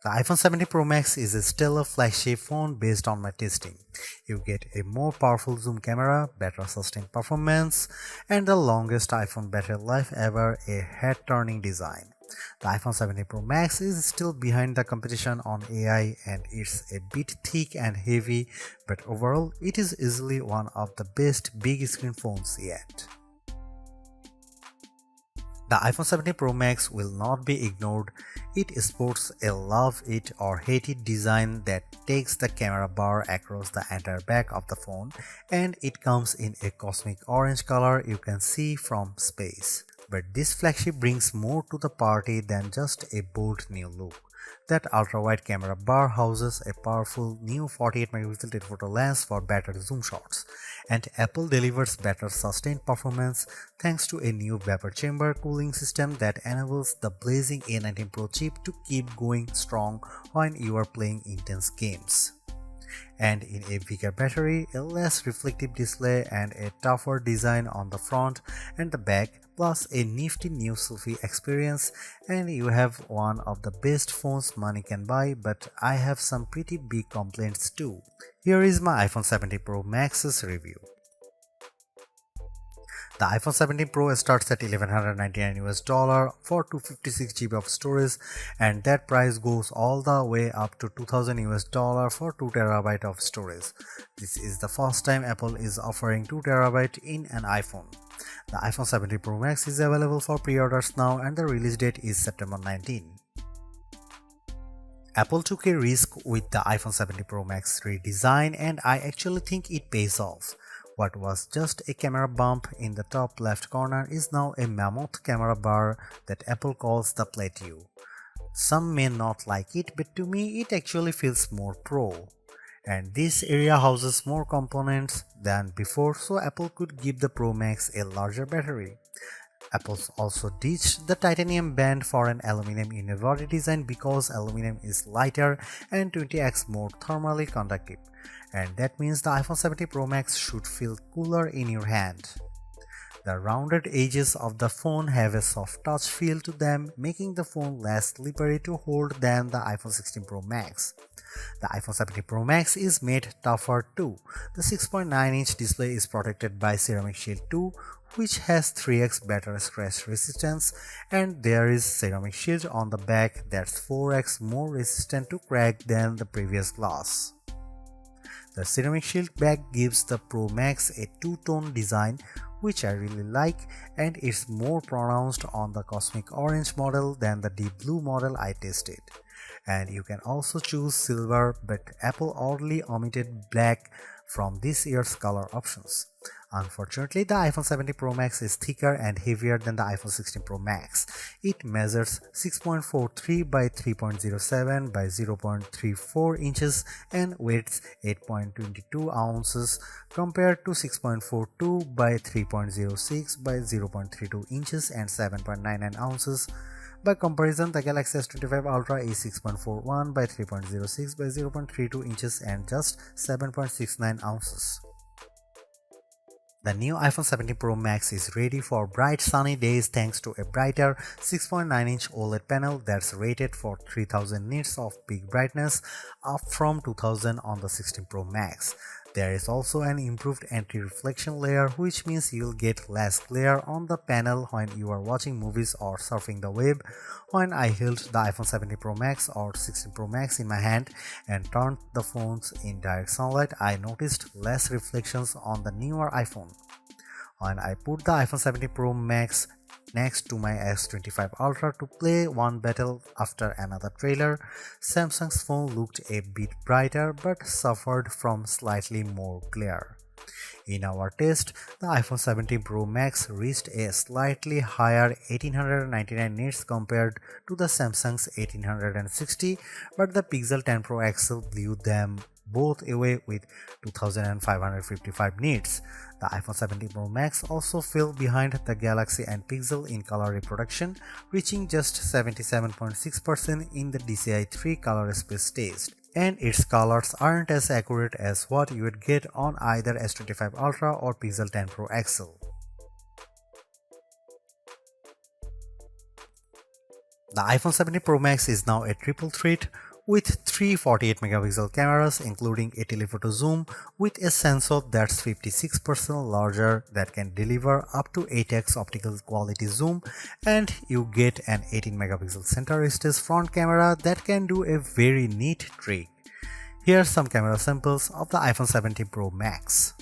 The iPhone 17 Pro Max is a stellar flagship phone based on my testing. You get a more powerful zoom camera, better sustained performance, and the longest iPhone battery life ever, a head-turning design. The iPhone 17 Pro Max is still behind the competition on AI and it's a bit thick and heavy, but overall it is easily one of the best big screen phones yet. The iPhone 17 Pro Max will not be ignored. It sports a love it or hate it design that takes the camera bar across the entire back of the phone, and it comes in a cosmic orange color you can see from space. But this flagship brings more to the party than just a bold new look. That ultra-wide camera bar houses a powerful new 48-megapixel telephoto lens for better zoom shots, and Apple delivers better sustained performance thanks to a new vapor chamber cooling system that enables the blazing A19 Pro chip to keep going strong when you are playing intense games. And in a bigger battery, a less reflective display, and a tougher design on the front and the back, plus a nifty new selfie experience, and you have one of the best phones money can buy. But I have some pretty big complaints too. Here is my iPhone 17 Pro Max's review. The iPhone 17 Pro starts at $1,199 for 256 GB of storage, and that price goes all the way up to $2,000 for 2 TB of storage. This is the first time Apple is offering 2 TB in an iPhone. The iPhone 17 Pro Max is available for pre-orders now and the release date is September 19. Apple took a risk with the iPhone 17 Pro Max redesign, and I actually think it pays off. What was just a camera bump in the top left corner is now a mammoth camera bar that Apple calls the plateau. Some may not like it, but to me it actually feels more pro. And this area houses more components than before, so Apple could give the Pro Max a larger battery. Apple also ditched the titanium band for an aluminum unibody design because aluminum is lighter and 20x more thermally conductive, and that means the iPhone 17 Pro Max should feel cooler in your hand. The rounded edges of the phone have a soft touch feel to them, making the phone less slippery to hold than the iPhone 16 Pro Max. The iPhone 17 Pro Max is made tougher too. The 6.9-inch display is protected by Ceramic Shield 2, which has 3x better scratch resistance, and there is Ceramic Shield on the back that's 4x more resistant to crack than the previous glass. The Ceramic Shield back gives the Pro Max a two-tone design, which I really like, and it's more pronounced on the Cosmic Orange model than the Deep Blue model I tested. And you can also choose silver, but Apple oddly omitted black from this year's color options. Unfortunately, the iPhone 17 Pro Max is thicker and heavier than the iPhone 16 Pro Max. It measures 6.43 by 3.07 by 0.34 inches and weighs 8.22 ounces compared to 6.42 by 3.06 by 0.32 inches and 7.99 ounces. By comparison, the Galaxy S25 Ultra is 6.41 by 3.06 by 0.32 inches and just 7.69 ounces. The new iPhone 17 Pro Max is ready for bright sunny days thanks to a brighter 6.9-inch OLED panel that's rated for 3000 nits of peak brightness, up from 2000 on the 16 Pro Max. There is also an improved anti-reflection layer, which means you'll get less glare on the panel when you are watching movies or surfing the web. When I held the iPhone 17 Pro Max or 16 Pro Max in my hand and turned the phones in direct sunlight, I noticed less reflections on the newer iPhone. When I put the iPhone 17 Pro Max next to my S25 Ultra to play one battle after another trailer, Samsung's phone looked a bit brighter but suffered from slightly more glare. In our test, the iPhone 17 Pro Max reached a slightly higher 1899 nits compared to the Samsung's 1860, but the Pixel 10 Pro XL blew them both away with 2555 nits. The iPhone 17 Pro Max also fell behind the Galaxy and Pixel in color reproduction, reaching just 77.6% in the DCI-3 color space test. And its colors aren't as accurate as what you would get on either S25 Ultra or Pixel 10 Pro XL. The iPhone 17 Pro Max is now a triple threat with three 48 megapixel cameras including a telephoto zoom with a sensor that's 56% larger that can deliver up to 8x optical quality zoom, and you get an 18 megapixel center stage front camera that can do a very neat trick. Here are some camera samples of the iPhone 17 Pro Max.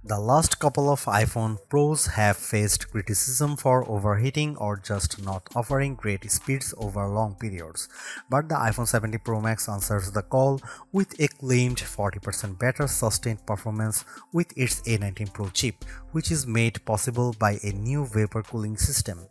The last couple of iPhone Pros have faced criticism for overheating or just not offering great speeds over long periods, but the iPhone 17 Pro Max answers the call with a claimed 40% better sustained performance with its A19 Pro chip, which is made possible by a new vapor cooling system.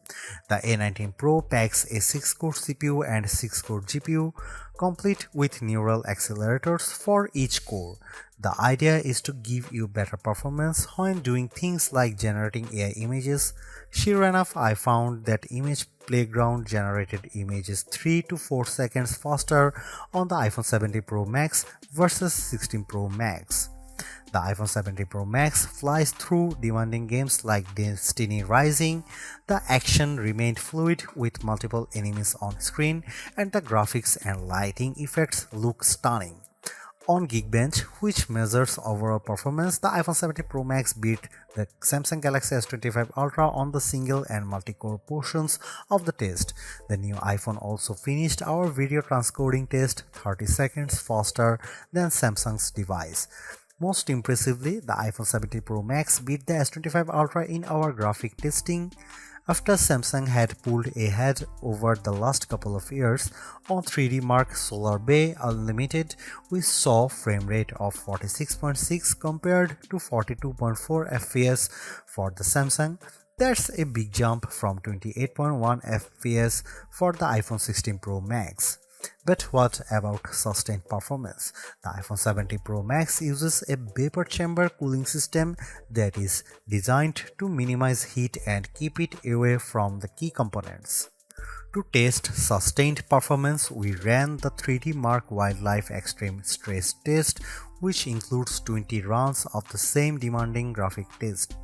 The A19 Pro packs a 6-core CPU and 6-core GPU, complete with neural accelerators for each core. The idea is to give you better performance when doing things like generating AI images. Sure enough, I found that Image Playground generated images 3 to 4 seconds faster on the iPhone 17 Pro Max versus 16 Pro Max. The iPhone 17 Pro Max flies through demanding games like Destiny Rising. The action remained fluid with multiple enemies on screen, and the graphics and lighting effects look stunning. On Geekbench, which measures overall performance, the iPhone 17 Pro Max beat the Samsung Galaxy S25 Ultra on the single and multi-core portions of the test. The new iPhone also finished our video transcoding test 30 seconds faster than Samsung's device. Most impressively, the iPhone 17 Pro Max beat the S25 Ultra in our graphic testing. After Samsung had pulled ahead over the last couple of years, on 3D Mark Solar Bay Unlimited, we saw frame rate of 46.6 compared to 42.4 FPS for the Samsung. That's a big jump from 28.1 FPS for the iPhone 16 Pro Max. But what about sustained performance? The iPhone 17 Pro Max uses a vapor chamber cooling system that is designed to minimize heat and keep it away from the key components. To test sustained performance, we ran the 3D Mark Wildlife Extreme Stress Test, which includes 20 runs of the same demanding graphic test.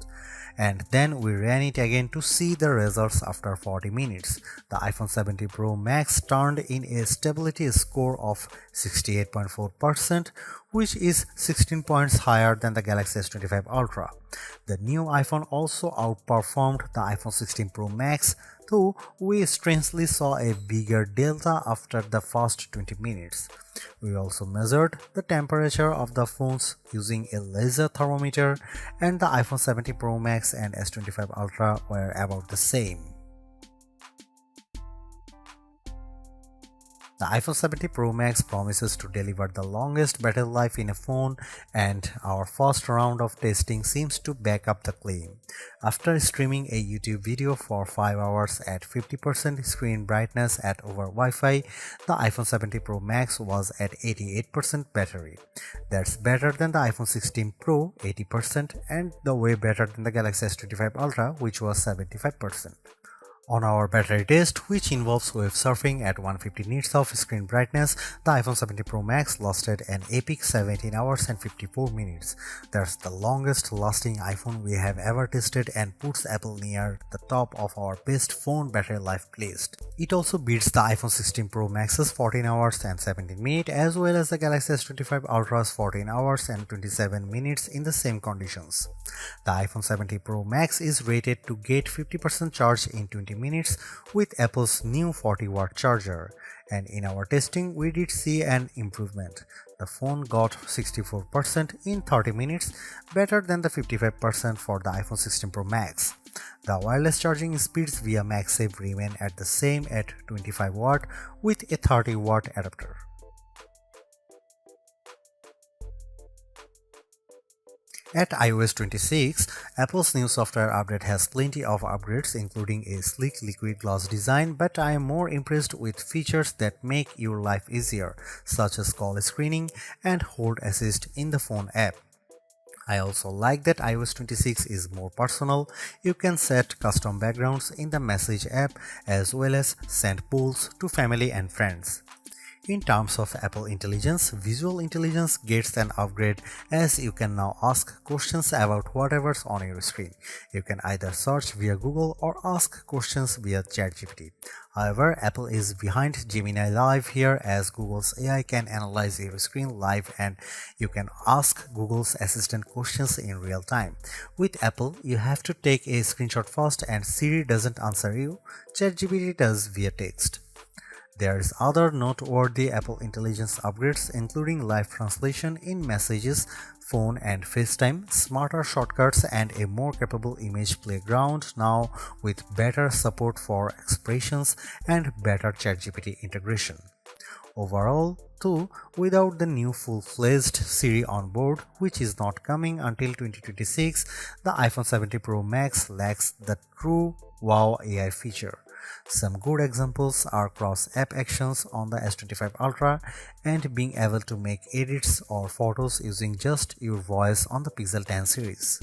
And then we ran it again to see the results after 40 minutes. The iPhone 17 Pro Max turned in a stability score of 68.4%, which is 16 points higher than the Galaxy S25 Ultra. The new iPhone also outperformed the iPhone 16 Pro Max though we strangely saw a bigger delta after the first 20 minutes. We also measured the temperature of the phones using a laser thermometer, and the iPhone 17 Pro Max and S25 Ultra were about the same. The iPhone 17 Pro Max promises to deliver the longest battery life in a phone, and our first round of testing seems to back up the claim. After streaming a YouTube video for 5 hours at 50% screen brightness at over Wi-Fi, the iPhone 17 Pro Max was at 88% battery. That's better than the iPhone 16 Pro 80% and the way better than the Galaxy S25 Ultra, which was 75%. On our battery test, which involves web surfing at 150 nits of screen brightness, the iPhone 17 Pro Max lasted an epic 17 hours and 54 minutes. That's the longest lasting iPhone we have ever tested and puts Apple near the top of our best phone battery life list. It also beats the iPhone 16 Pro Max's 14 hours and 17 minutes as well as the Galaxy S25 Ultra's 14 hours and 27 minutes in the same conditions. The iPhone 17 Pro Max is rated to get 50% charge in 20 minutes with Apple's new 40-watt charger, and in our testing we did see an improvement. The phone got 64% in 30 minutes, better than the 55% for the iPhone 16 Pro Max. The wireless charging speeds via MagSafe remain at the same at 25 watt with a 30-watt adapter. At iOS 26, Apple's new software update has plenty of upgrades including a sleek liquid glass design, but I am more impressed with features that make your life easier, such as call screening and hold assist in the phone app. I also like that iOS 26 is more personal. You can set custom backgrounds in the Message app as well as send polls to family and friends. In terms of Apple Intelligence, Visual Intelligence gets an upgrade as you can now ask questions about whatever's on your screen. You can either search via Google or ask questions via ChatGPT. However, Apple is behind Gemini Live here as Google's AI can analyze your screen live and you can ask Google's Assistant questions in real time. With Apple, you have to take a screenshot first and Siri doesn't answer you, ChatGPT does via text. There's other noteworthy Apple Intelligence upgrades including live translation in Messages, Phone and FaceTime, smarter shortcuts and a more capable image playground now with better support for expressions and better ChatGPT integration. Overall, too, without the new full-fledged Siri on board, which is not coming until 2026, the iPhone 17 Pro Max lacks the true wow AI feature. Some good examples are cross-app actions on the S25 Ultra and being able to make edits or photos using just your voice on the Pixel 10 series.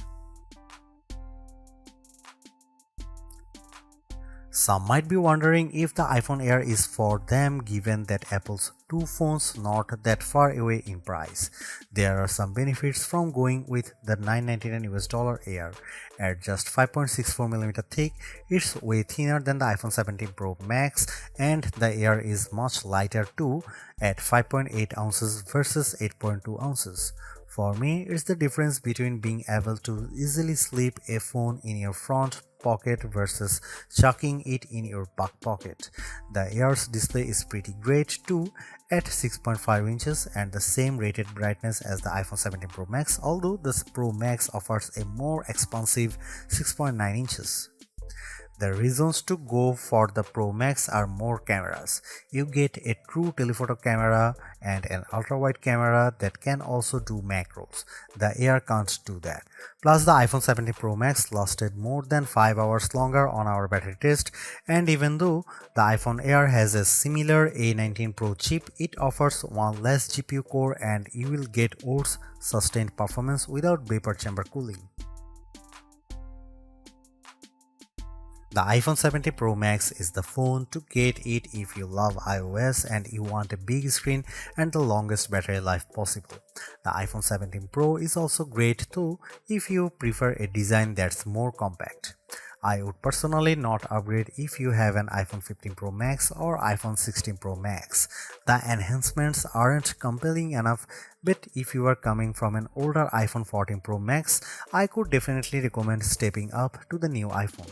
Some might be wondering if the iPhone Air is for them given that Apple's two phones not that far away in price. There are some benefits from going with the $999 Air. At just 5.64mm thick, it's way thinner than the iPhone 17 Pro Max and the Air is much lighter too at 5.8 ounces versus 8.2 ounces. For me, it's the difference between being able to easily slip a phone in your front pocket versus chucking it in your back pocket. The Air's display is pretty great too at 6.5 inches and the same rated brightness as the iPhone 17 Pro Max, although the Pro Max offers a more expansive 6.9 inches. The reasons to go for the Pro Max are more cameras. You get a true telephoto camera and an ultra-wide camera that can also do macros. The Air can't do that. Plus, the iPhone 17 Pro Max lasted more than 5 hours longer on our battery test, and even though the iPhone Air has a similar A19 Pro chip, it offers one less GPU core and you will get worse sustained performance without vapor chamber cooling. The iPhone 17 Pro Max is the phone to get it if you love iOS and you want a big screen and the longest battery life possible. The iPhone 17 Pro is also great too if you prefer a design that's more compact. I would personally not upgrade if you have an iPhone 15 Pro Max or iPhone 16 Pro Max. The enhancements aren't compelling enough, but if you are coming from an older iPhone 14 Pro Max, I could definitely recommend stepping up to the new iPhone.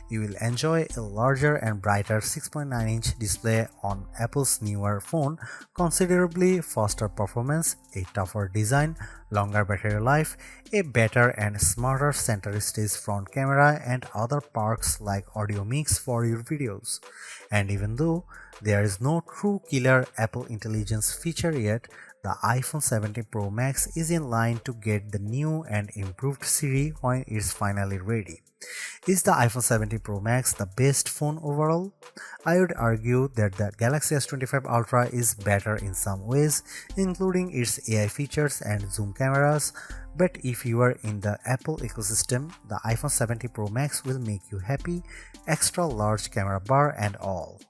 You will enjoy a larger and brighter 6.9-inch display on Apple's newer phone, considerably faster performance, a tougher design, longer battery life, a better and smarter center stage front camera, and other perks like audio mix for your videos. And even though there is no true killer Apple Intelligence feature yet, the iPhone 17 Pro Max is in line to get the new and improved Siri when it's finally ready. Is the iPhone 17 Pro Max the best phone overall? I would argue that the Galaxy S25 Ultra is better in some ways, including its AI features and zoom cameras, but if you are in the Apple ecosystem, the iPhone 17 Pro Max will make you happy, extra large camera bar and all.